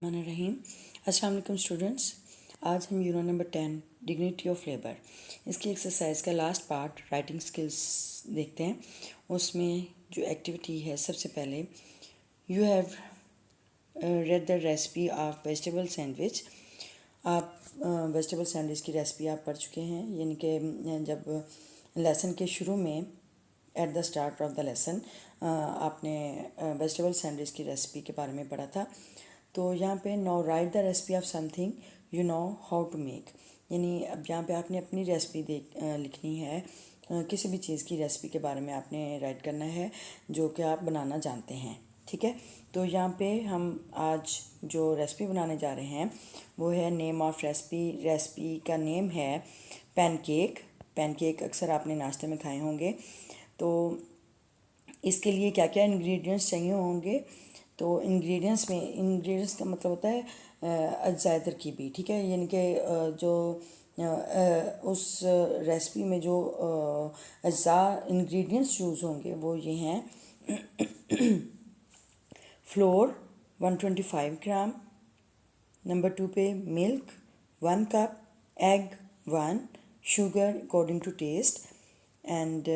الرحمن الرحیم۔ السلام علیکم اسٹوڈنٹس، آج ہم unit number 10 dignity of labour اس کی ایکسرسائز کا لاسٹ پارٹ رائٹنگ سکلز دیکھتے ہیں۔ اس میں جو ایکٹیویٹی ہے، سب سے پہلے you have read the recipe of vegetable sandwich. آپ ویجیٹیبل سینڈوچ کی ریسپی آپ پڑھ چکے ہیں، یعنی کہ جب لیسن کے شروع میں at the start of the lesson آپ نے ویجیٹیبل سینڈوچ کی ریسپی کے بارے میں پڑھا تھا۔ تو یہاں پہ now write the recipe of something you know how to make, یعنی اب یہاں پہ آپ نے اپنی ریسپی لکھنی ہے، کسی بھی چیز کی ریسپی کے بارے میں آپ نے رائٹ کرنا ہے جو کہ آپ بنانا جانتے ہیں، ٹھیک ہے۔ تو یہاں پہ ہم آج جو ریسپی بنانے جا رہے ہیں وہ ہے نیم آف ریسپی کا نیم ہے پین کیک۔ پین کیک اکثر آپ نے ناشتے میں کھائے ہوں گے۔ تو اس کے لیے کیا کیا انگریڈینٹس چاہیے ہوں گے؟ تو انگریڈینٹس کا مطلب ہوتا ہے اجزائے ترکیبی، ٹھیک ہے، یعنی کہ جو اس ریسپی میں جو اجزاء انگریڈینٹس یوز ہوں گے وہ یہ ہیں: فلور 125 گرام، نمبر 2 پہ milk 1 cup, egg 1، sugar according to taste, and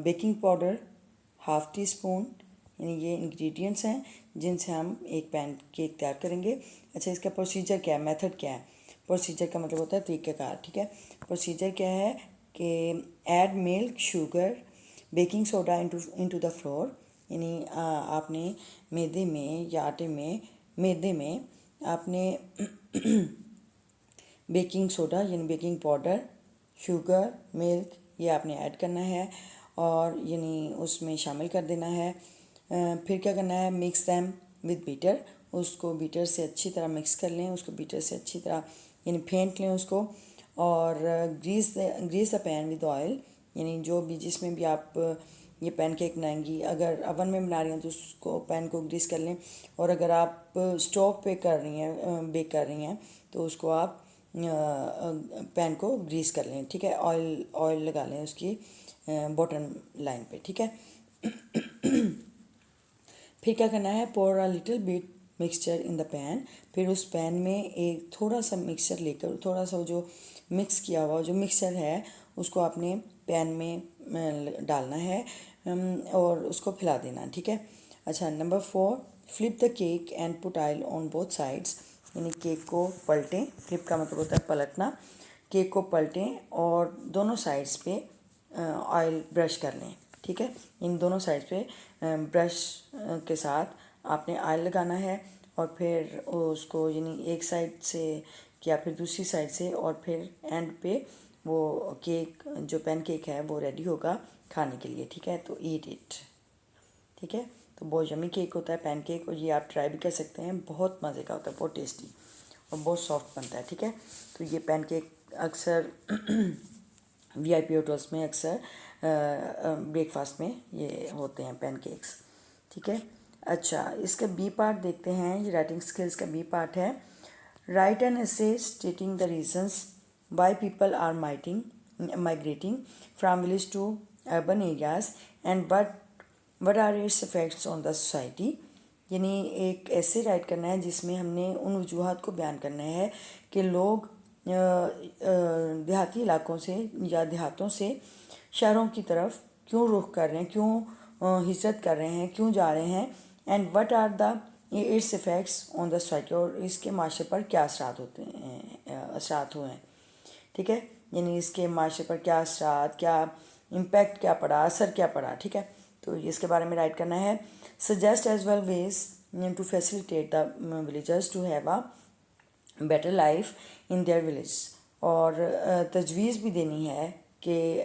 baking powder ½ teaspoon. یعنی یہ انگریڈینٹس ہیں جن سے ہم ایک پین کیک تیار کریں گے۔ اچھا، اس کا پروسیجر کیا ہے، میتھڈ کیا ہے؟ پروسیجر کا مطلب ہوتا ہے طریقہ کار، ٹھیک ہے۔ پروسیجر کیا ہے کہ add milk, sugar, baking soda into the flour, یعنی آپ نے میدے میں یا آٹے میں آپ نے بیکنگ سوڈا یعنی بیکنگ پاؤڈر، شوگر، ملک یہ آپ نے ایڈ کرنا ہے اور یعنی اس میں شامل کر دینا ہے۔ پھر کیا کرنا ہے، مکس دیم ود بیٹر، اس کو بیٹر سے اچھی طرح مکس کر لیں، اس کو بیٹر سے اچھی طرح یعنی پھینٹ لیں اس کو، اور grease the pan with oil, یعنی جو بھی جس میں بھی آپ یہ پین کیک بنائیں گی، اگر اوون میں بنا رہی ہیں تو اس کو پین کو گریس کر لیں، اور اگر آپ اسٹوو پہ کر رہی ہیں بیک کر رہی ہیں تو اس کو آپ پین کو گریس کر لیں، ٹھیک ہے، آئل لگا لیں اس کی باٹم لائن پہ، ٹھیک ہے۔ پھر کیا کرنا ہے، pour a little bit mixture in the pan, پھر اس پین میں ایک تھوڑا سا مکسچر لے کر، تھوڑا سا جو مکس کیا ہوا جو مکسچر ہے اس کو آپ نے پین میں ڈالنا ہے اور اس کو پھیلا دینا، ٹھیک ہے۔ اچھا، number 4، flip the cake and put oil on both sides, یعنی کیک کو پلٹیں، فلپ کا مطلب ہوتا ہے پلٹنا، کیک کو پلٹیں اور دونوں سائڈس پہ آئل برش کر لیں، ٹھیک ہے۔ ان دونوں سائڈ پہ برش کے ساتھ آپ نے آئل لگانا ہے اور پھر اس کو یعنی ایک سائڈ سے یا پھر دوسری سائڈ سے، اور پھر اینڈ پہ وہ کیک جو پین کیک ہے وہ ریڈی ہوگا کھانے کے لیے، ٹھیک ہے۔ تو ایٹ اٹ، ٹھیک ہے۔ تو بہت یمی کیک ہوتا ہے پین کیک، اور یہ آپ ٹرائی بھی کر سکتے ہیں، بہت مزے کا ہوتا ہے، بہت ٹیسٹی اور بہت سافٹ بنتا ہے، ٹھیک ہے۔ تو یہ پین کیک اکثر وی آئی پی ہوٹلس میں اکثر بریک فاسٹ میں یہ ہوتے ہیں پین کیکس، ٹھیک ہے۔ اچھا، اس کا بی پارٹ دیکھتے ہیں، یہ رائٹنگ اسکلس کا بی پارٹ ہے۔ Write an essay stating the reasons why people are migrating from village to urban areas and what are its effects on the society, یعنی ایک ایسے رائٹ کرنا ہے جس میں ہم نے ان وجوہات کو بیان کرنا ہے کہ لوگ دیہاتی علاقوں سے یا دیہاتوں سے شہروں کی طرف کیوں رخ کر رہے ہیں، کیوں ہجرت کر رہے ہیں، کیوں جا رہے ہیں، and what are the its effects on the society, اور اس کے معاشرے پر کیا اثرات ہوئے ہیں، ٹھیک ہے، یعنی اس کے معاشرے پر کیا اثرات، کیا امپیکٹ کیا پڑا، اثر کیا پڑا، ٹھیک ہے۔ تو اس کے بارے میں رائٹ کرنا ہے۔ Suggest as well ways to facilitate the villagers to have a better life in their village, اور تجویز بھی دینی ہے کہ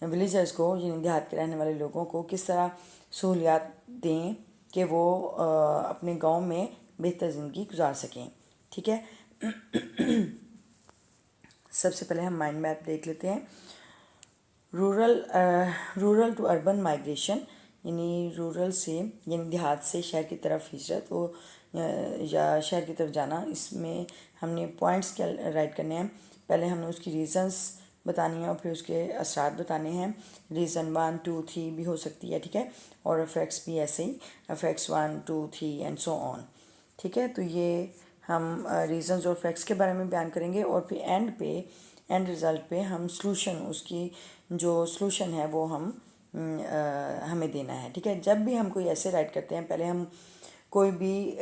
ولیجرز کو یعنی دیہات کے رہنے والے لوگوں کو کس طرح سہولیات دیں کہ وہ اپنے گاؤں میں بہتر زندگی گزار سکیں، ٹھیک ہے۔ سب سے پہلے ہم مائنڈ میپ دیکھ لیتے ہیں۔ رورل ٹو اربن مائگریشن، یعنی رورل سے یعنی دیہات سے شہر کی طرف ہجرت یا شہر کی طرف جانا، اس میں ہم نے پوائنٹس کیا رائٹ کرنے ہیں۔ پہلے ہم نے اس کی ریزنس بتانی ہے اور پھر اس کے اثرات بتانے ہیں. ریزن 1 2 3 بھی ہو سکتی ہے, ٹھیک ہے, اور افیکٹس بھی ایسے ہی, افیکٹس 1 2 3 اینڈ سو آن, ٹھیک ہے. تو یہ ہم ریزنز اور فیکٹس کے بارے میں بیان کریں گے, اور پھر اینڈ رزلٹ پہ ہم سلوشن, اس کی جو سلوشن ہے وہ ہمیں دینا ہے, ٹھیک ہے. جب بھی ہم کوئی ایسے رائٹ کرتے ہیں, پہلے ہم کوئی بھی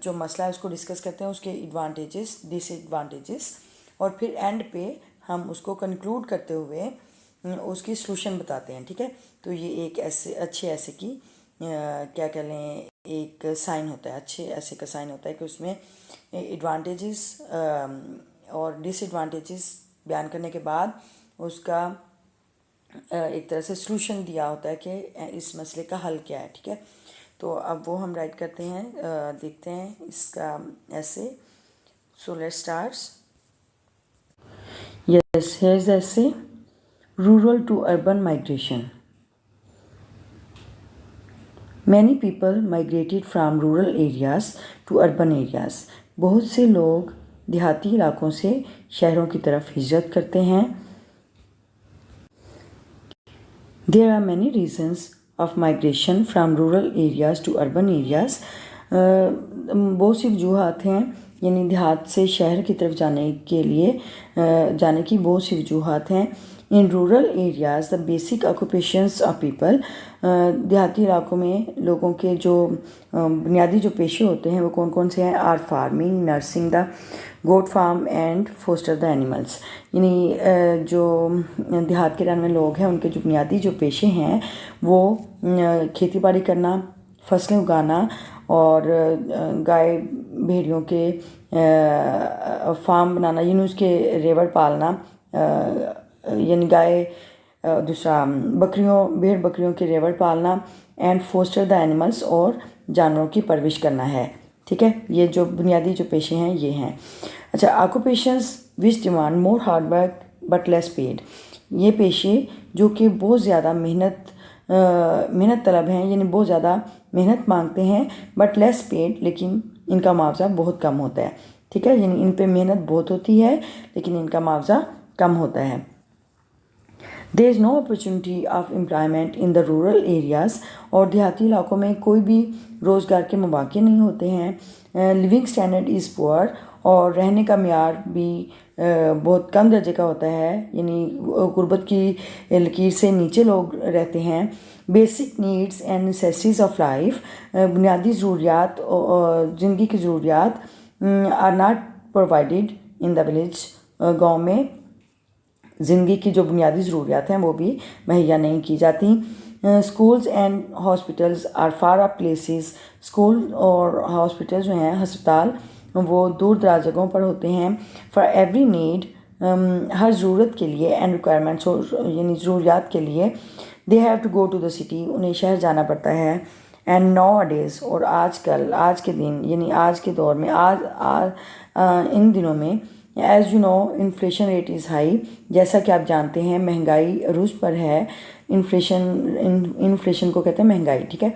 جو مسئلہ ہے اس کو ڈسکس کرتے ہیں, اس کے ایڈوانٹیجز ڈس ایڈوانٹیجز, اور پھر اینڈ پہ ہم اس کو کنکلوڈ کرتے ہوئے اس کی سلوشن بتاتے ہیں, ٹھیک ہے. تو یہ ایک اچھے ایسے کی کیا کہہ لیں ایک سائن ہوتا ہے, اچھے ایسے کا سائن ہوتا ہے کہ اس میں ایڈوانٹیجز اور ڈس ایڈوانٹیجز بیان کرنے کے بعد اس کا ایک طرح سے سلوشن دیا ہوتا ہے کہ اس مسئلے کا حل کیا ہے, ٹھیک ہے. تو اب وہ ہم رائٹ کرتے ہیں, دیکھتے ہیں اس کا essay. So let's starts. Yes, here is essay. Rural to urban migration. Many people migrated from rural areas to urban areas. بہت سے لوگ دیہاتی علاقوں سے شہروں کی طرف ہجرت کرتے ہیں. There are many reasons of migration from rural areas to urban areas. بہت سی وجوہات ہیں, یعنی دیہات سے شہر کی طرف جانے کی بہت سی وجوہات ہیں. In rural areas, the basic occupations of people, دیہاتی علاقوں میں لوگوں کے جو بنیادی جو پیشے ہوتے ہیں وہ کون کون سے ہیں؟ are farming, nursing the goat farm and foster the animals. یعنی جو دیہات کے رہنے والے لوگ ہیں ان کے جو بنیادی جو پیشے ہیں وہ کھیتی باڑی کرنا, فصلیں اگانا, اور گائے بھیڑیوں کے فارم بنانا, یعنی اس کے ریوڑ پالنا, یعنی گائے دوسرا بھیڑ بکریوں کے ریوڑ پالنا, اینڈ فوسٹر دا اینیملس, اور جانوروں کی پرورش کرنا ہے, ٹھیک ہے. یہ جو بنیادی جو پیشے ہیں یہ ہیں. اچھا, occupations which demand more hard work but less paid. یہ پیشے جو کہ بہت زیادہ محنت طلب ہیں, یعنی بہت زیادہ محنت مانگتے ہیں, بٹ لیس پیڈ, لیکن ان کا معاوضہ بہت کم ہوتا ہے, ٹھیک ہے. یعنی ان پہ محنت بہت ہوتی ہے لیکن ان کا معاوضہ کم ہوتا ہے. There is no opportunity of employment in the rural areas. اور دیہاتی علاقوں میں کوئی بھی روزگار کے مواقع نہیں ہوتے ہیں. Living standard is poor. اور رہنے کا معیار بھی بہت کم درجے کا ہوتا ہے, یعنی غربت کی لکیر سے نیچے لوگ رہتے ہیں. Basic needs and necessities of life. بنیادی ضروریات, زندگی کی ضروریات are not provided in the village. گاؤں میں زندگی کی جو بنیادی ضروریات ہیں وہ بھی مہیا نہیں کی جاتی. Schools and hospitals are far off places. School اور ہاسپٹل جو ہیں, ہسپتال, وہ دور دراز جگہوں پر ہوتے ہیں. فار ایوری نیڈ, ہر ضرورت کے لیے, اینڈ ریکوائرمنٹس, یعنی ضروریات کے لیے, they have to go to the city, انہیں شہر جانا پڑتا ہے. اینڈ ناؤ اڈیز, اور آج کے دن, یعنی آج کے دور میں, ان دنوں میں, as you know inflation rate is high. جیسا کہ آپ جانتے ہیں مہنگائی عروج پر ہے. انفلیشن کو کہتے ہیں مہنگائی, ٹھیک ہے.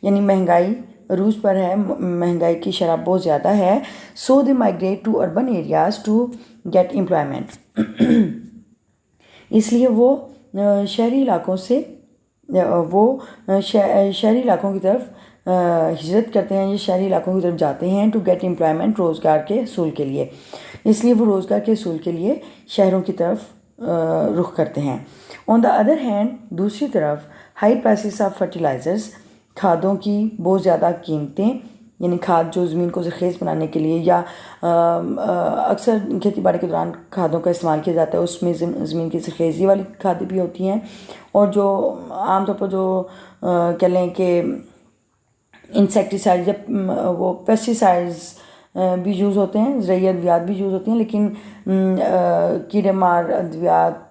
یعنی مہنگائی عروج پر ہے, مہنگائی کی شرح بہت زیادہ ہے. So they migrate to urban areas to get employment. اس لیے وہ شہری علاقوں کی طرف ہجرت کرتے ہیں, یہ شہری علاقوں کی طرف جاتے ہیں. ٹو گیٹ امپلائمنٹ, روزگار کے حصول کے لیے. اس لیے وہ روزگار کے حصول کے لیے شہروں کی طرف رخ کرتے ہیں. آن دا ادر ہینڈ, دوسری طرف, ہائی پرائسز آف فرٹیلائزرز. کھادوں کی بہت زیادہ قیمتیں, یعنی کھاد جو زمین کو زرخیز بنانے کے لیے یا اکثر کھیتی باڑی کے دوران کھادوں کا استعمال کیا جاتا ہے, اس میں زمین کی زرخیزی والی کھادیں بھی ہوتی ہیں. اور جو عام طور پر جو کہہ لیں کہ انسیکٹیسائڈ یا وہ پیسٹیسائڈز بھی یوز ہوتے ہیں, زرعی ادویات بھی یوز ہوتی ہیں, لیکن کیڑے مار ادویات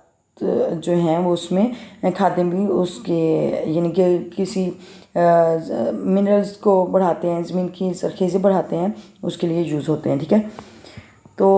جو ہیں وہ اس میں کھادیں بھی اس کے, یعنی کہ کسی منرلز کو بڑھاتے ہیں, زمین کی زرخیزی بڑھاتے ہیں, اس کے لیے یوز ہوتے ہیں, ٹھیک ہے. تو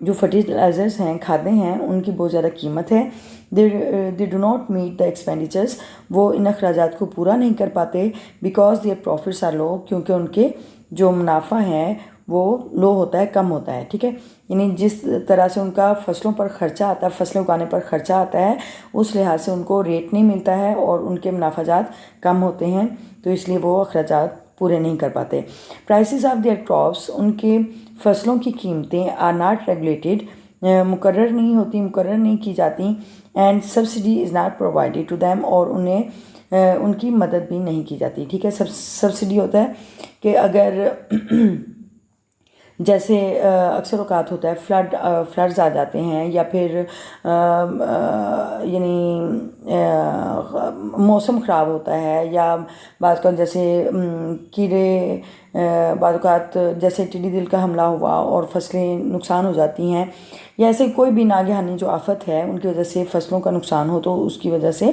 جو فرٹیلائزرز ہیں, کھادیں ہیں, ان کی بہت زیادہ قیمت ہے. they do not meet the expenditures. وہ ان اخراجات کو پورا نہیں کر پاتے. because their profits are low, کیونکہ ان کے جو منافع ہیں وہ لو ہوتا ہے، کم ہوتا ہے، ٹھیک ہے. یعنی جس طرح سے ان کا فصلوں پر خرچہ آتا ہے، فصلیں اگانے پر خرچہ آتا ہے، اس لحاظ سے ان کو ریٹ نہیں ملتا ہے اور ان کے منافع جات کم ہوتے ہیں، تو اس لیے وہ اخراجات پورے نہیں کر پاتے. پرائسز آف دیئر کراپس، ان کے فصلوں کی قیمتیں آر ناٹ ریگولیٹڈ، مقرر نہیں کی جاتی. And subsidy is not provided to them, اور انہیں ان کی مدد بھی نہیں کی جاتی، ٹھیک ہے. سبسڈی ہوتا ہے کہ اگر جیسے اکثر اوقات ہوتا ہے فلڈز آ جاتے ہیں، یا پھر یعنی موسم خراب ہوتا ہے، یا بعض اوقات جیسے کیڑے، بعض اوقات جیسے ٹڈی دل کا حملہ ہوا اور فصلیں نقصان ہو جاتی ہیں، یا ایسے کوئی بھی ناگہانی جو آفت ہے ان کی وجہ سے فصلوں کا نقصان ہو، تو اس کی وجہ سے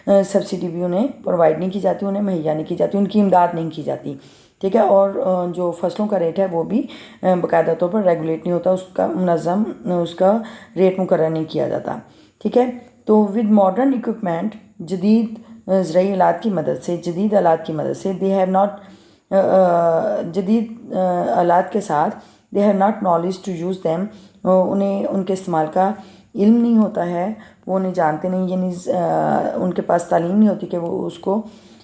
سبسڈی بھی انہیں پرووائڈ نہیں کی جاتی، انہیں مہیا نہیں کی جاتی، ان کی امداد نہیں کی جاتی، ٹھیک ہے. اور جو فصلوں کا ریٹ ہے وہ بھی باقاعدہ طور پر ریگولیٹ نہیں ہوتا، اس کا منظم اس کا ریٹ مقرر نہیں کیا جاتا، ٹھیک ہے. تو ود ماڈرن اکوپمنٹ، جدید زرعی آلات کی مدد سے، دے ہیو ناٹ، جدید آلات کے ساتھ، they have not knowledge to use them, انہیں ان کے استعمال کا علم نہیں ہوتا ہے، وہ انہیں جانتے نہیں، یعنی ان کے پاس تعلیم نہیں ہوتی کہ وہ اس کو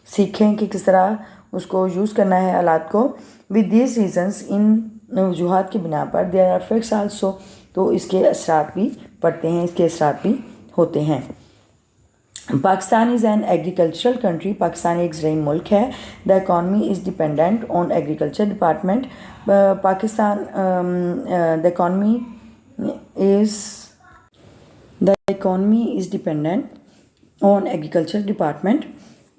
سیکھیں کہ کس طرح اس کو یوز کرنا ہے آلات کو. ود دیز ریزنس، ان وجوہات کی بنا پر، دیر آر افیکٹس آلسو، تو اس کے اثرات بھی پڑتے ہیں، اس کے اثرات بھی ہوتے ہیں. Pakistan is an agricultural country, Pakistan ایک زرعی ملک ہے. The economy is dependent on agriculture department. Pakistan the economy is dependent on agriculture department.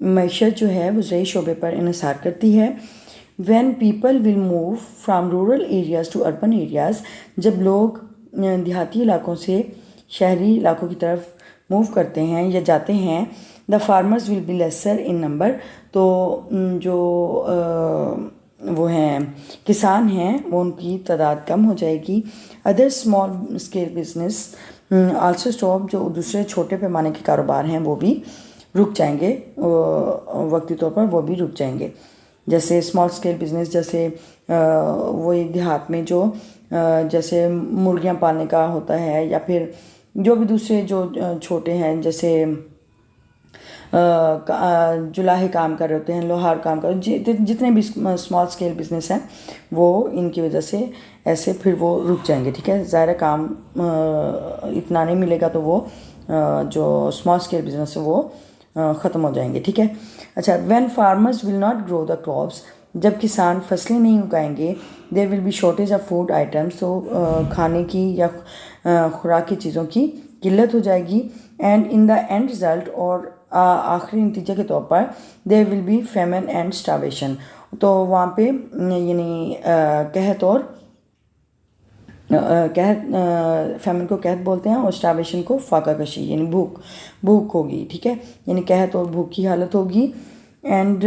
معیشت جو ہے وہ زرعی شعبے پر انحصار کرتی ہے. When people will move from rural areas to urban areas, جب لوگ دیہاتی علاقوں سے شہری علاقوں کی طرف موو کرتے ہیں یا جاتے ہیں، the farmers will be lesser in number, تو جو وہ ہیں کسان ہیں وہ ان کی تعداد کم ہو جائے گی. Other small scale business also stop, جو دوسرے چھوٹے پیمانے کے کاروبار ہیں وہ بھی رک جائیں گے، وقتی طور پر وہ بھی رک جائیں گے. جیسے اسمال اسکیل بزنس، جیسے وہی دیہات میں جو جیسے مرغیاں پالنے کا ہوتا ہے، یا پھر جو بھی دوسرے جو چھوٹے ہیں، جیسے جلاہے کام کر رہے ہوتے ہیں، لوہار کام کر رہے، جتنے بھی اسمال اسکیل بزنس ہیں وہ ان کی وجہ سے ایسے پھر وہ رک جائیں گے، ٹھیک ہے. ظاہر کام اتنا نہیں ملے گا تو وہ جو اسمال اسکیل بزنس ہے وہ ختم ہو جائیں گے، ٹھیک ہے. اچھا، when farmers will not grow the crops, جب کسان فصلیں نہیں اگائیں گے، there will be shortage of food items, تو کھانے کی یا خوراک کی چیزوں کی قلت ہو جائے گی. And in the and result, اور آخری نتیجے کے طور پر، دیر ول بی فیمن اینڈ اسٹاویشن، تو وہاں پہ یعنی قحط اور فیمن کو قحط بولتے ہیں، اور اسٹاویشن کو فاقہ کشی، یعنی بھوک ہوگی، ٹھیک ہے، یعنی قحط اور بھوک کی حالت ہوگی. And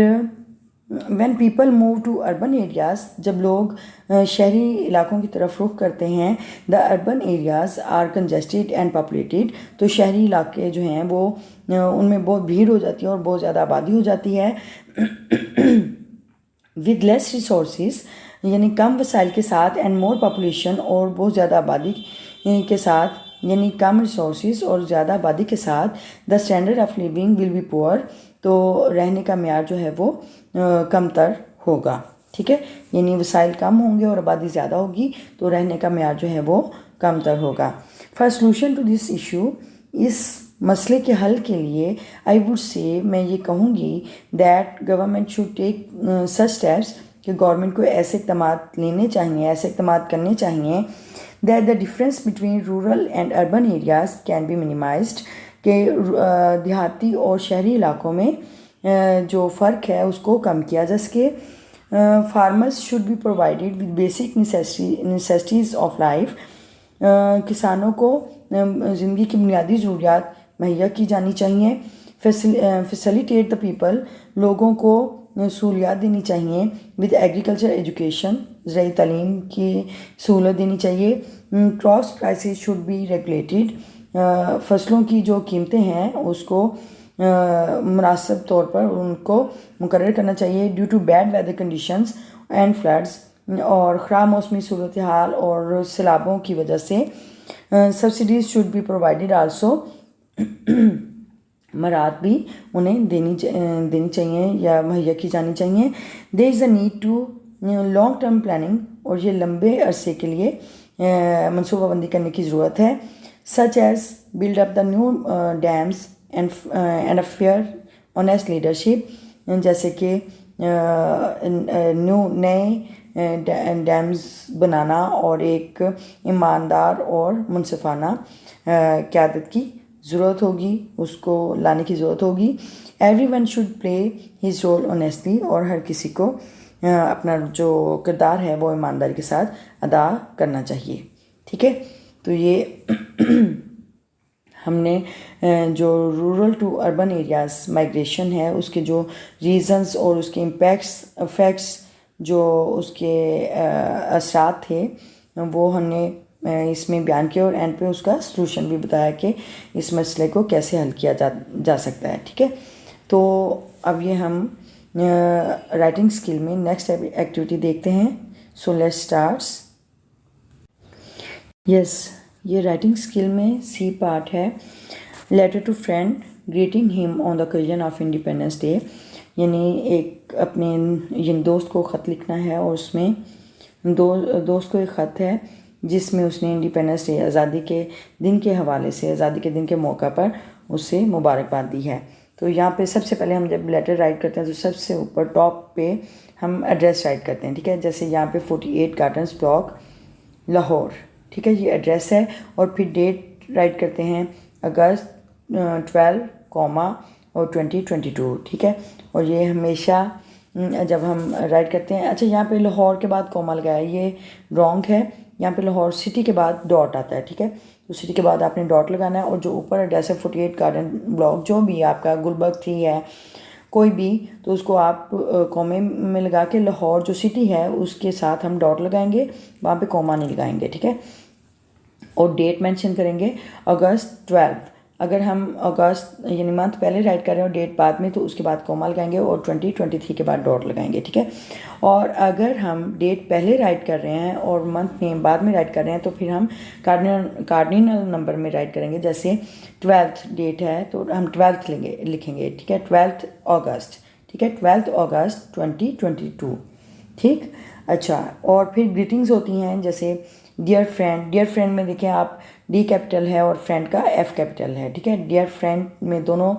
when people move to urban areas, جب لوگ شہری علاقوں کی طرف رخ کرتے ہیں، the urban areas are congested and populated, تو شہری علاقے جو ہیں وہ ان میں بہت بھیڑ ہو جاتی ہے اور بہت زیادہ آبادی ہو جاتی ہے. ود لیس ریسورسز، یعنی کم وسائل کے ساتھ، اینڈ مور پاپولیشن، اور بہت زیادہ آبادی کے ساتھ، یعنی کم ریسورسز اور زیادہ آبادی کے ساتھ، the standard of living will be poor, تو رہنے کا معیار جو ہے وہ کم تر ہوگا، ٹھیک ہے. یعنی وسائل کم ہوں گے اور آبادی زیادہ ہوگی تو رہنے کا معیار جو ہے وہ کم تر ہوگا. For solution to this issue, اس مسئلے کے حل کے لیے، آئی وڈ سے، میں یہ کہوں گی، that government should take such steps, کہ گورنمنٹ کو ایسے اقدامات لینے چاہیے، ایسے اقدامات کرنے چاہیے، that the difference between rural and urban areas can be minimised, کہ دیہاتی اور شہری علاقوں میں جو فرق ہے اس کو کم کیا جا سکے. Farmers should be provided with basic necessities of life, کسانوں کو زندگی کی بنیادی ضروریات مہیا کی جانی چاہیے. فیسیلیٹیٹ دا پیپل، لوگوں کو سہولیات دینی چاہیے. ود ایگریکلچر ایجوکیشن، زرعی تعلیم کی سہولت دینی چاہیے. Crops prices should be regulated, فصلوں کی جو قیمتیں ہیں اس کو مناسب طور پر ان کو مقرر کرنا چاہیے. Due to bad weather conditions and floods, اور خراب موسمی صورتحال اور سیلابوں کی وجہ سے subsidies should be provided also, مراعات بھی انہیں دینی چاہیے یا مہیا کی جانی چاہیے. There is a need to long term planning, اور یہ لمبے عرصے کے لیے منصوبہ بندی کرنے کی ضرورت ہے. Such as build up the new dams and a fair honest leadership, جیسے کہ نئے ڈیمز بنانا اور ایک ایماندار اور منصفانہ قیادت کی ضرورت ہوگی، اس کو لانے کی ضرورت ہوگی. Everyone should play his role honestly, اور ہر کسی کو اپنا جو کردار ہے وہ ایمانداری کے ساتھ ادا کرنا چاہیے. ٹھیک ہے، تو یہ ہم نے جو rural to urban areas migration ہے اس کے جو ریزنز اور اس کے افیکٹس جو اس کے اثرات تھے وہ ہم نے اس میں بیان کیا، اور اینڈ پہ اس کا سلوشن بھی بتایا کہ اس مسئلے کو کیسے حل کیا جا سکتا ہے. ٹھیک ہے، تو اب یہ ہم رائٹنگ اسکل میں نیکسٹ ایکٹیویٹی دیکھتے ہیں. سو لیٹس اسٹارٹس. یس، یہ رائٹنگ اسکل میں سی پارٹ ہے. لیٹر ٹو فرینڈ گریٹنگ ہم آن دا اوکیزن آف انڈیپینڈنس ڈے، یعنی ایک اپنے دوست کو خط لکھنا ہے، اور اس میں دوست کو ایک خط ہے جس میں اس نے انڈیپینڈنس ڈے، آزادی کے دن کے حوالے سے، آزادی کے دن کے موقع پر اس سے مبارکباد دی ہے. تو یہاں پہ سب سے پہلے ہم جب لیٹر رائٹ کرتے ہیں تو سب سے اوپر ٹاپ پہ ہم ایڈریس رائٹ کرتے ہیں. ٹھیک ہے، جیسے یہاں پہ 48 گارڈنز بلاک لاہور. ٹھیک ہے، یہ ایڈریس ہے. اور پھر ڈیٹ رائٹ کرتے ہیں اگست 12 اور 2022. ٹھیک ہے، اور یہ ہمیشہ جب ہم رائٹ کرتے ہیں، اچھا یہاں پہ لاہور کے بعد کوما لگایا، یہ رانگ ہے. یہاں پہ لاہور سٹی کے بعد ڈاٹ آتا ہے. ٹھیک ہے، تو سٹی کے بعد آپ نے ڈاٹ لگانا ہے، اور جو اوپر ایڈریس ہے 48 گارڈن بلاک، جو بھی آپ کا گلبرگ 3 ہے کوئی بھی، تو اس کو آپ کومے میں لگا کے لاہور جو سٹی ہے اس کے ساتھ ہم ڈاٹ لگائیں گے، وہاں پہ کوما نہیں لگائیں گے. ٹھیک ہے، اور ڈیٹ مینشن کریں گے اگست 12. اگر ہم اگست یعنی منتھ پہلے رائٹ کر رہے ہیں اور ڈیٹ بعد میں، تو اس کے بعد کوما لگائیں گے اور 2023 کے بعد ڈاٹ لگائیں گے. ٹھیک ہے، اور اگر ہم ڈیٹ پہلے رائٹ کر رہے ہیں اور منتھ میں بعد میں رائٹ کر رہے ہیں تو پھر ہم کارڈینل نمبر میں رائٹ کریں گے. جیسے 12 ڈیٹ ہے تو ہم 12 لکھیں گے. ٹھیک ہے، 12 اگست. ٹھیک ہے، 12 اگست 2022. ٹھیک، اچھا. اور پھر گریٹنگز ہوتی ہیں، جیسے ڈیئر فرینڈ. ڈیئر فرینڈ میں دیکھیں آپ ڈی کیپٹل ہے اور فرینڈ کا ایف کیپٹل ہے. ٹھیک ہے، ڈیئر فرینڈ میں دونوں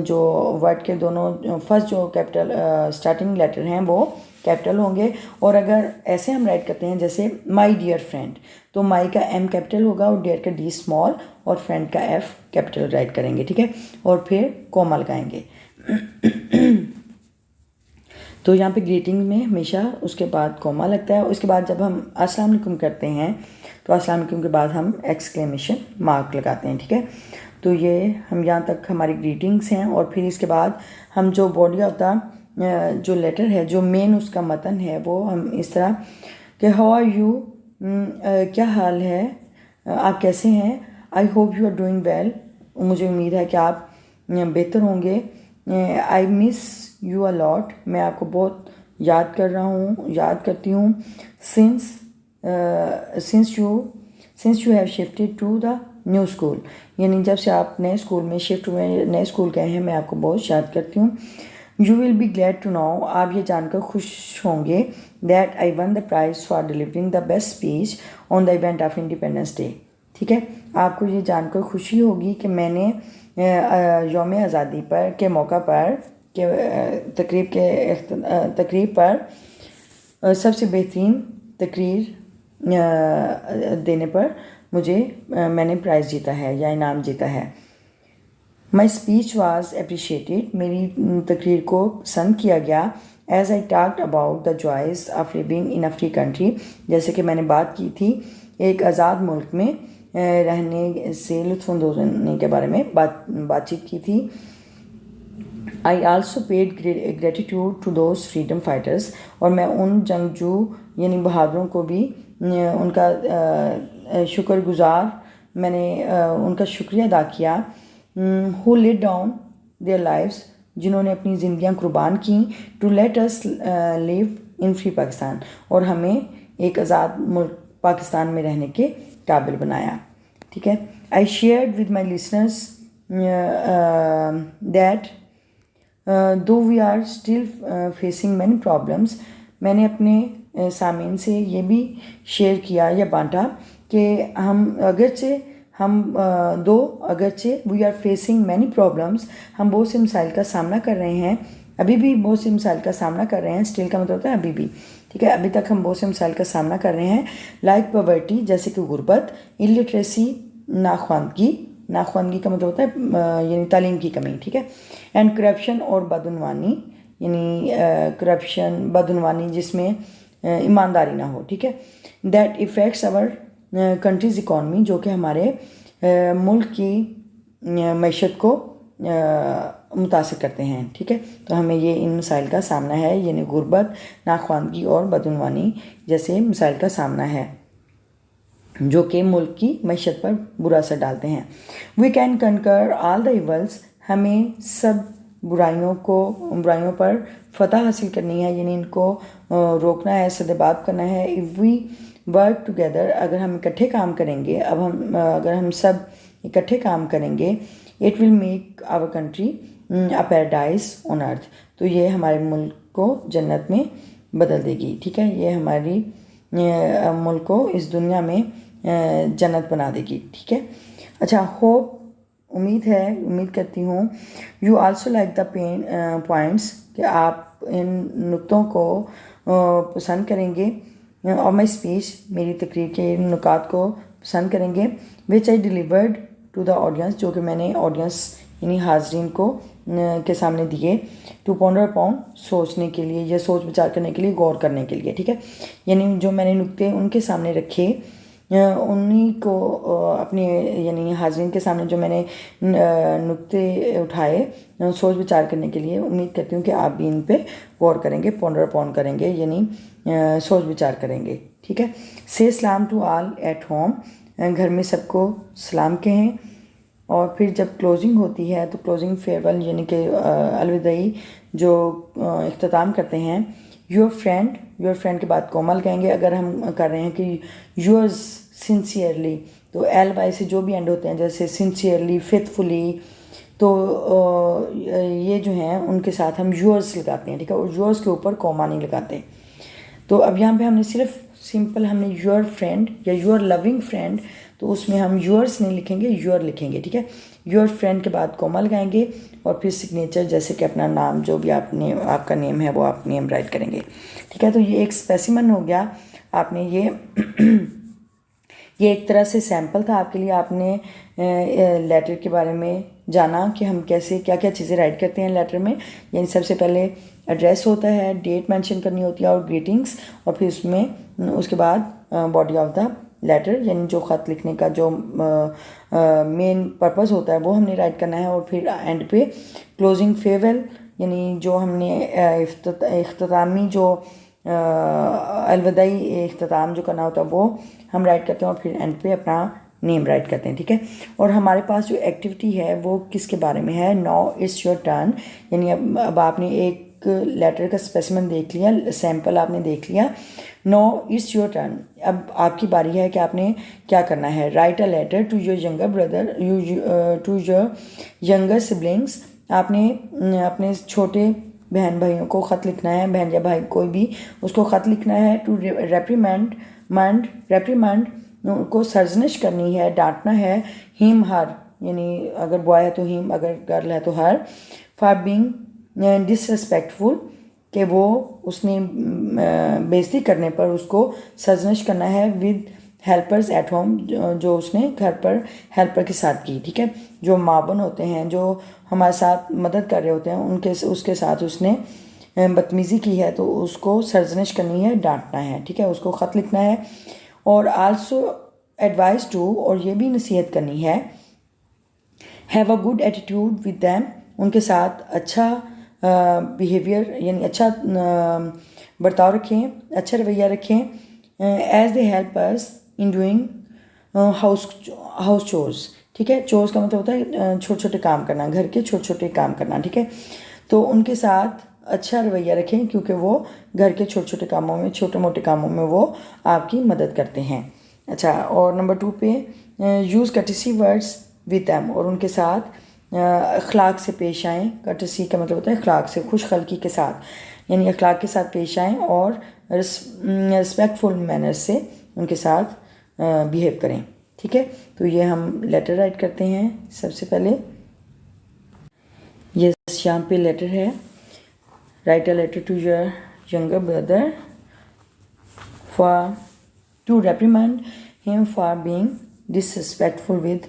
جو ورڈ کے دونوں فرسٹ جو کیپٹل اسٹارٹنگ لیٹر ہیں وہ کیپٹل ہوں گے. اور اگر ایسے ہم رائٹ کرتے ہیں جیسے مائی ڈیئر فرینڈ، تو مائی کا ایم کیپٹل ہوگا اور ڈیئر کا ڈی اسمال اور فرینڈ کا ایف کیپٹل رائٹ کریں گے. ٹھیک ہے، اور پھر کوما لگائیں گے. تو یہاں پہ گریٹنگ میں ہمیشہ اس کے بعد کوما لگتا ہے. اس کے بعد جب ہم السلام علیکم کرتے ہیں تو السلام علیکم کے بعد ہم ایکسکلیمیشن مارک لگاتے ہیں. ٹھیک ہے، تو یہ ہم یہاں تک ہماری گریٹنگس ہیں. اور پھر اس کے بعد ہم جو باڈی آف دا جو لیٹر ہے، جو مین اس کا متن ہے، وہ ہم اس طرح کہ ہاؤ آر یو، کیا حال ہے، آپ کیسے ہیں. I hope you are doing well, مجھے امید ہے کہ آپ بہتر ہوں گے. آئی مس یو اے لاٹ، میں آپ کو بہت یاد کر رہا ہوں، یاد کرتی ہوں. Since you have shifted to the new school, یعنی جب سے آپ نئے اسکول میں شفٹ ہوئے، نئے اسکول گئے ہیں، میں آپ کو بہت یاد کرتی ہوں. You will be glad to know, آپ یہ جان کر خوش ہوں گے، that I won the prize for delivering the best speech on the event of Independence Day. ٹھیک ہے، آپ کو یہ جان کر خوشی ہوگی کہ میں نے یوم آزادی پر کے موقع پر تقریب پر سب سے بہترین تقریر دینے پر میں نے پرائز جیتا ہے یا انعام جیتا ہے. مائی اسپیچ واز اپریشیٹیڈ، میری تقریر کو پسند کیا گیا. As I talked about the joys of living in a free country, جیسے کہ میں نے بات کی تھی ایک آزاد ملک میں رہنے سے لطف اندوز ہونے کے بارے میں بات چیت کی تھی. I also paid gratitude to those freedom fighters, اور میں ان جنگجو یعنی بہادروں کو بھی ان کا شکر گزار، میں نے ان کا شکریہ ادا کیا. who laid down their lives، جنہوں نے اپنی زندگیاں قربان کیں. to let us live in free Pakistan, اور ہمیں ایک آزاد ملک پاکستان میں رہنے کے قابل بنایا. ٹھیک ہے. I shared with my listeners that though we are still facing many problems, میں نے اپنے سامعین سے یہ بھی شیئر کیا یا بانٹا کہ اگرچہ we are facing many problems, ہم بہت سے مسائل کا سامنا کر رہے ہیں، ابھی بھی بہت سے مسائل کا سامنا کر رہے ہیں. اسٹل کا مطلب ہوتا ہے ابھی بھی. ٹھیک ہے. ابھی تک ہم بہت سے مسائل کا سامنا کر رہے ہیں، لائک پاورٹی جیسے کہ غربت، الٹریسی ناخواندگی کا مطلب ہوتا ہے یعنی تعلیم کی کمی. ٹھیک ہے. اینڈ کرپشن اور بدعنوانی، یعنی کرپشن بدعنوانی جس میں ایمانداری نہ ہو. ٹھیک ہے. That affects our country's economy, جو کہ ہمارے ملک کی معیشت کو متاثر کرتے ہیں. ٹھیک ہے. تو ہمیں یہ ان مسائل کا سامنا ہے، یعنی غربت، ناخواندگی اور بدعنوانی جیسے مسائل کا سامنا ہے جو کہ ملک کی معیشت پر برا اثر ڈالتے ہیں. We can conquer all the evils, ہمیں سب برائیوں پر فتح حاصل کرنی ہے، یعنی ان کو روکنا ہے، سدباب کرنا ہے. اف وی ورک ٹوگیدر، اگر ہم اکٹھے کام کریں گے، اگر ہم سب اکٹھے کام کریں گے، it will make our country a paradise on earth, تو یہ ہمارے ملک کو جنت میں بدل دے گی. ٹھیک ہے. یہ ہماری ملک کو اس دنیا میں جنت بنا دے گی. ٹھیک ہے. اچھا. ہوپ، امید کرتی ہوں you also like the points, کہ آپ ان نقطوں کو پسند کریں گے، اور مائی اسپیچ، میری تقریر کے ان نکات کو پسند کریں گے، وچ آئی ڈیلیورڈ ٹو دا آڈینس، جو کہ میں نے آڈینس یعنی حاضرین کو کے سامنے دیے، ٹو پونڈر اپون، سوچنے کے لیے یا سوچ بچار کرنے کے لیے، غور کرنے کے لیے. ٹھیک ہے. یعنی جو میں نے نقطے ان کے سامنے رکھے، انہی کو اپنے یعنی حاضرین کے سامنے جو میں نے نقطے اٹھائے سوچ بچار کرنے کے لیے، امید کرتی ہوں کہ آپ بھی ان پہ غور کریں گے، پونڈر اپون کریں گے، یعنی سوچ بچار کریں گے. ٹھیک ہے. سے سلام ٹو آل ایٹ ہوم، گھر میں سب کو سلام کہیں. اور پھر جب کلوزنگ ہوتی ہے تو کلوزنگ فیئرویل یعنی کہ الوداعی جو اختتام کرتے ہیں، یور فرینڈ کے بعد کومل کہیں گے. اگر ہم کر رہے ہیں کہ یورز سنسیئرلی، تو ایل وائی سے جو بھی اینڈ ہوتے ہیں جیسے سنسیئرلی، فیتھفلی، تو یہ جو ہیں ان کے ساتھ ہم یورز لگاتے ہیں. ٹھیک ہے. اور یورز کے اوپر کوما نہیں لگاتے. تو اب یہاں پہ ہم نے صرف سمپل ہم نے یور فرینڈ یا یور لونگ فرینڈ، تو اس میں ہم یورس نہیں لکھیں گے، یور لکھیں گے. ٹھیک ہے. یور فرینڈ کے بعد کوما لگائیں گے، اور پھر سگنیچر جیسے کہ اپنا نام، جو بھی آپ کا نیم ہے وہ آپ نیم رائٹ کریں گے. ٹھیک ہے. تو یہ ایک اسپیسیمن ہو گیا. آپ نے یہ ایک طرح سے سیمپل تھا آپ کے لیے. آپ نے لیٹر کے بارے میں جانا کہ ہم کیسے کیا کیا چیزیں رائٹ کرتے ہیں لیٹر میں. یعنی سب سے پہلے ایڈریس ہوتا ہے، ڈیٹ مینشن کرنی ہوتی ہے اور گریٹنگس، اور پھر اس کے بعد باڈی آف دا لیٹر، یعنی جو خط لکھنے کا جو مین پرپز ہوتا ہے وہ ہم نے رائٹ کرنا ہے. اور پھر اینڈ پہ کلوزنگ فیئرویل، یعنی جو ہم نے اختتامی جو الوداعی اختتام جو کرنا ہوتا ہے وہ ہم رائٹ کرتے ہیں، اور پھر اینڈ پہ اپنا نیم رائٹ کرتے ہیں. ٹھیک ہے. اور ہمارے پاس جو ایکٹیویٹی ہے وہ کس کے بارے میں ہے؟ ناؤ اٹس یور ٹرن، یعنی اب آپ نے ایک لیٹر کا اسپیسیمن دیکھ لیا، سیمپل آپ نے دیکھ لیا. ناؤ اٹس یور ٹرن، اب آپ کی باری ہے کہ آپ نے کیا کرنا ہے. Write a letter to your younger brother, to your younger siblings, آپ نے اپنے چھوٹے بہن بھائیوں کو خط لکھنا ہے، بہن یا بھائی کوئی بھی، اس کو خط لکھنا ہے. ٹو ریپریمنڈ کو سرزنش کرنی ہے، ڈانٹنا ہے. ہیم ہر، یعنی اگر بوائے ہے تو ہیم، اگر گرل ہے تو ہر. فار بینگ ڈسریسپیکٹفل، کہ وہ اس نے بےعزتی کرنے پر اس کو سرزنش کرنا ہے. ود ہیلپرز ایٹ ہوم، جو اس نے گھر پر ہیلپر کے ساتھ کی. ٹھیک ہے. جو معاون ہوتے ہیں، جو ہمارے ساتھ مدد کر رہے ہوتے ہیں، اس کے ساتھ اس نے بدتمیزی کی ہے تو اس کو سرزنش کرنی ہے، ڈانٹنا ہے. ٹھیک ہے. اس کو خط لکھنا ہے. اور آلسو ایڈوائز ٹو، اور یہ بھی نصیحت کرنی ہے، have a good attitude with them, ان کے ساتھ اچھا بیہیویئر یعنی اچھا برتاؤ رکھیں، اچھا رویہ رکھیں. As they help us in doing house chores. ٹھیک ہے. چورز کا مطلب ہوتا ہے چھوٹے چھوٹے کام کرنا، گھر کے چھوٹے چھوٹے کام کرنا. ٹھیک ہے. تو ان کے ساتھ اچھا رویہ رکھیں کیونکہ وہ گھر کے چھوٹے چھوٹے کاموں میں چھوٹے موٹے کاموں میں وہ آپ کی مدد کرتے ہیں. اچھا، اور نمبر 2 پہ یوز کٹسی ورڈس ود دیم، اور ان کے ساتھ اخلاق سے پیش آئیں. کٹسی کا مطلب ہوتا ہے اخلاق سے، خوش خلقی کے ساتھ، یعنی اخلاق کے ساتھ پیش آئیں اور رسپیکٹفل مینر سے ان کے ساتھ بیہیو کریں. ٹھیک ہے، تو یہ ہم لیٹر رائٹ کرتے ہیں. سب سے پہلے یہ یہاں پہ لیٹر ہے. Write a letter to your younger brother to reprimand him for being disrespectful with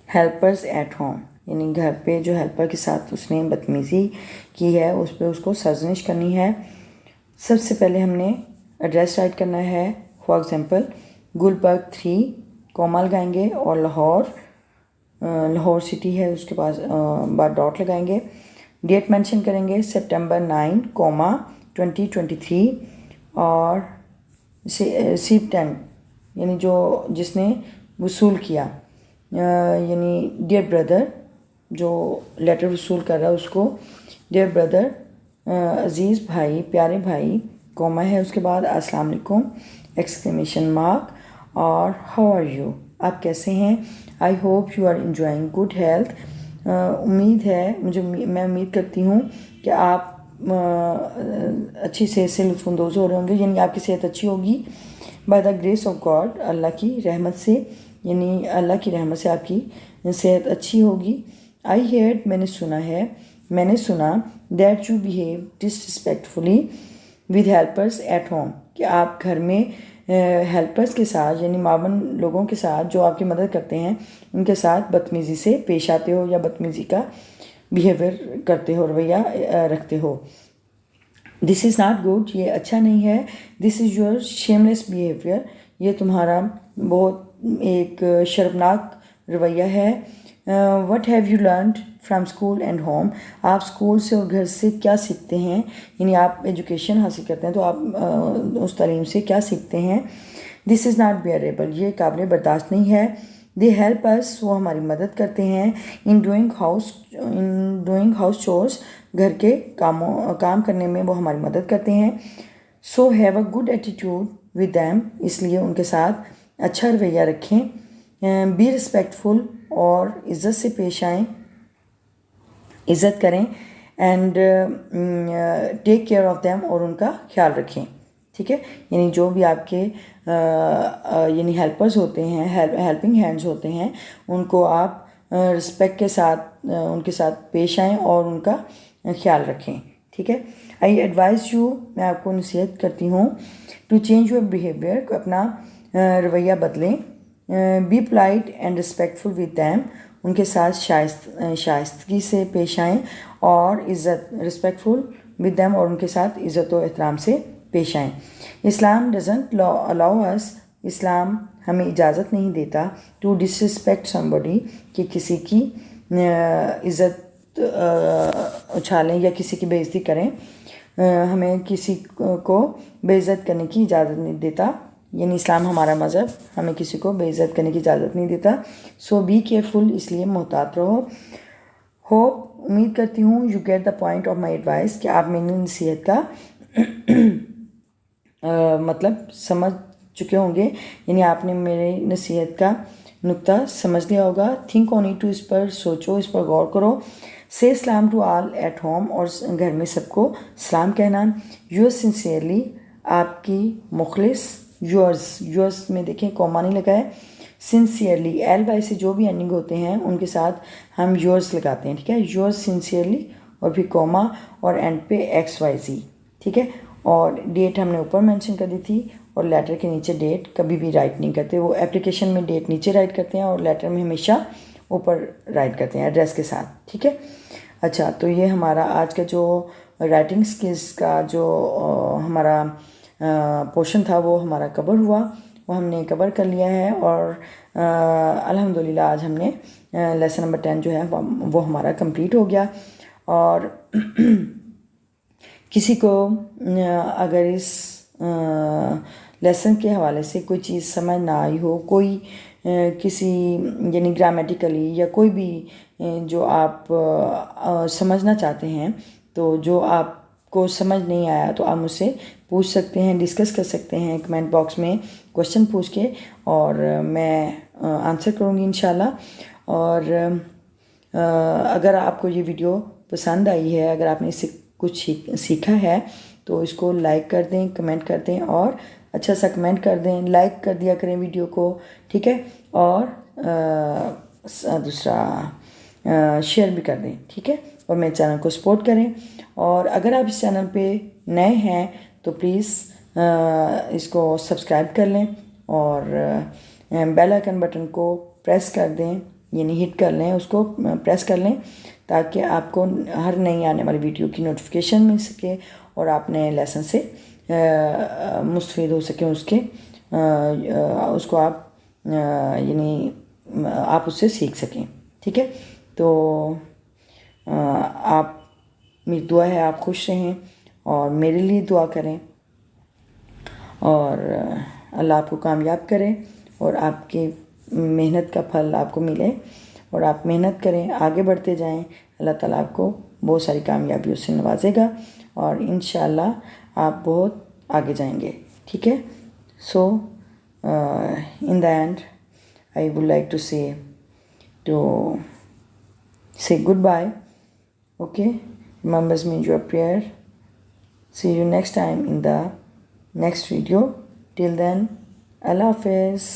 helpers at home. یعنی گھر پہ جو ہیلپر کے ساتھ اس نے بدتمیزی کی ہے اس پہ اس کو سرزنش کرنی ہے. سب سے پہلے ہم نے ایڈریس رائٹ کرنا ہے. فار ایگزامپل گلبرگ 3 کوما لگائیں گے اور لاہور سٹی ہے اس کے پاس بعد ڈاٹ لگائیں گے. ڈیٹ مینشن کریں گے سپٹمبر 9 کوما 2023 اور ریسیپٹ یعنی جس نے وصول کیا، یعنی ڈیئر بردر جو لیٹر وصول کر رہا ہے اس کو ڈیئر بردر عزیز بھائی، پیارے بھائی، کوما ہے اس کے بعد السلام علیکم ایکسکلیمیشن مارک اور ہاؤ آر یو، آپ کیسے ہیں. I hope you are enjoying good health, امید ہے میں امید کرتی ہوں کہ آپ اچھی صحت سے لطف اندوز ہو رہے ہوں گے، یعنی آپ کی صحت اچھی ہوگی. By the grace of God, اللہ کی رحمت سے، یعنی اللہ کی رحمت سے آپ کی صحت اچھی ہوگی. آئی ہیئرڈ، میں نے سنا that you behave disrespectfully with helpers at home, کہ آپ گھر میں ہیلپرس کے ساتھ یعنی معاون لوگوں کے ساتھ جو آپ کی مدد کرتے ہیں ان کے ساتھ بدتمیزی سے پیش آتے ہو یا بدتمیزی کا بیہیویئر کرتے ہو، رویہ رکھتے ہو. دس از ناٹ گڈ، یہ اچھا نہیں ہے. دس is your shame less behaviour, یہ تمہارا بہت ایک شرمناک رویہ ہے. What have you learned from school and home, آپ اسکول سے اور گھر سے کیا سیکھتے ہیں، یعنی آپ ایجوکیشن حاصل کرتے ہیں تو آپ اس تعلیم سے کیا سیکھتے ہیں. دس از ناٹ بیئریبل، یہ قابل برداشت نہیں ہے. دے ہیلپ اس، وہ ہماری مدد کرتے ہیں. ان ڈوئنگ ہاؤس چورس، گھر کے کام کرنے میں وہ ہماری مدد کرتے ہیں. So have a good attitude with them, اس لیے ان کے ساتھ اچھا رویہ رکھیں. بی ریسپیکٹفل، اور عزت سے پیش آئیں، عزت کریں. And take care of them, اور ان کا خیال رکھیں. ٹھیک ہے، یعنی جو بھی آپ کے یعنی ہیلپرز ہوتے ہیں، ہیلپنگ ہینڈز ہوتے ہیں، ان کو آپ رسپیکٹ کے ساتھ ان کے ساتھ پیش آئیں اور ان کا خیال رکھیں. ٹھیک ہے. آئی ایڈوائز یو، میں آپ کو نصیحت کرتی ہوں، ٹو چینج یور بیہیویئر، اپنا رویہ بدلیں. Be polite and respectful with them, ان کے ساتھ شائستگی سے پیش آئیں اور عزت رسپیکٹفل ود دیم، اور ان کے ساتھ عزت و احترام سے پیش آئیں. اسلام ڈزنٹ الاؤ اس، اسلام ہمیں اجازت نہیں دیتا ٹو ڈسرسپیکٹ سمبڈی، کہ کسی کی عزت اچھالیں یا کسی کی بے عزتی کریں. ہمیں کسی کو بے عزت کرنے کی اجازت نہیں دیتا، یعنی اسلام ہمارا مذہب ہمیں کسی کو بے عزت کرنے کی اجازت نہیں دیتا. سو بی کیئرفل، اس لیے محتاط رہو. ہوپ، امید کرتی ہوں، you get the point of my advice, کہ آپ میری نصیحت کا مطلب سمجھ چکے ہوں گے، یعنی آپ نے میرے نصیحت کا نقطہ سمجھ لیا ہوگا. تھنک آن اٹ، اس پر سوچو، اس پر غور کرو. سے سلام ٹو آل ایٹ ہوم، اور گھر میں سب کو سلام کہنا. یورز سنسیئرلی، آپ کی مخلص. یورز میں دیکھیں کوما نہیں لگا ہے. سنسیئرلی، ایل وائی سے جو بھی اینڈنگ ہوتے ہیں ان کے ساتھ ہم یورز لگاتے ہیں. ٹھیک ہے، یورز سنسیئرلی اور پھر کوما اور اینڈ پہ ایکس وائی زی. ٹھیک ہے، اور ڈیٹ ہم نے اوپر مینشن کر دی تھی، اور لیٹر کے نیچے ڈیٹ کبھی بھی رائٹ نہیں کرتے. وہ اپلیکیشن میں ڈیٹ نیچے رائٹ کرتے ہیں اور لیٹر میں ہمیشہ اوپر رائٹ کرتے ہیں ایڈریس کے ساتھ. ٹھیک ہے. اچھا، تو یہ ہمارا آج کا جو رائٹنگ سکلز کا جو ہمارا پورشن تھا وہ ہمارا کور ہوا، وہ ہم نے کور کر لیا ہے. اور الحمدللہ آج ہم نے لیسن نمبر 10 جو ہے وہ ہمارا کمپلیٹ ہو گیا. اور کسی کو اگر اس لیسن کے حوالے سے کوئی چیز سمجھ نہ آئی ہو، کوئی کسی یعنی گرامیٹیکلی یا کوئی بھی جو آپ سمجھنا چاہتے ہیں، تو جو آپ کو سمجھ نہیں آیا تو آپ مجھ سے پوچھ سکتے ہیں, ڈسکس کر سکتے ہیں کمنٹ باکس میں کوشچن پوچھ کے, اور میں آنسر کروں گی انشاءاللہ. اور اگر آپ کو یہ ویڈیو پسند آئی ہے, اگر آپ نے اس سے کچھ سیکھا ہے تو اس کو لائک کر دیں, کمنٹ کر دیں, اور اچھا سا کمنٹ کر دیں, لائک کر دیا کریں ویڈیو کو, ٹھیک ہے, اور دوسرا شیئر بھی کر دیں, ٹھیک ہے, اور میرے چینل کو سپورٹ کریں. اور اگر آپ اس چینل پہ نئے ہیں تو پلیز اس کو سبسکرائب کر لیں, اور بیل آئکن بٹن کو پریس کر دیں, یعنی ہٹ کر لیں, اس کو پریس کر لیں, تاکہ آپ کو ہر نئی آنے والی ویڈیو کی نوٹیفیکیشن مل سکے اور آپ نئے لیسن سے مستفید ہو سکیں اس کو آپ یعنی آپ اس سے سیکھ سکیں, ٹھیک ہے. تو آپ, میری دعا ہے آپ خوش رہیں اور میرے لیے دعا کریں, اور اللہ آپ کو کامیاب کرے اور آپ کی محنت کا پھل آپ کو ملے, اور آپ محنت کریں, آگے بڑھتے جائیں, اللہ تعالیٰ آپ کو بہت ساری کامیابیوں سے نوازے گا, اور انشاءاللہ آپ بہت آگے جائیں گے, ٹھیک ہے. سو in the end I would like to say goodbye. Okay, remember me in your prayer. See you next time in the next video. Till then, Allah Hafiz.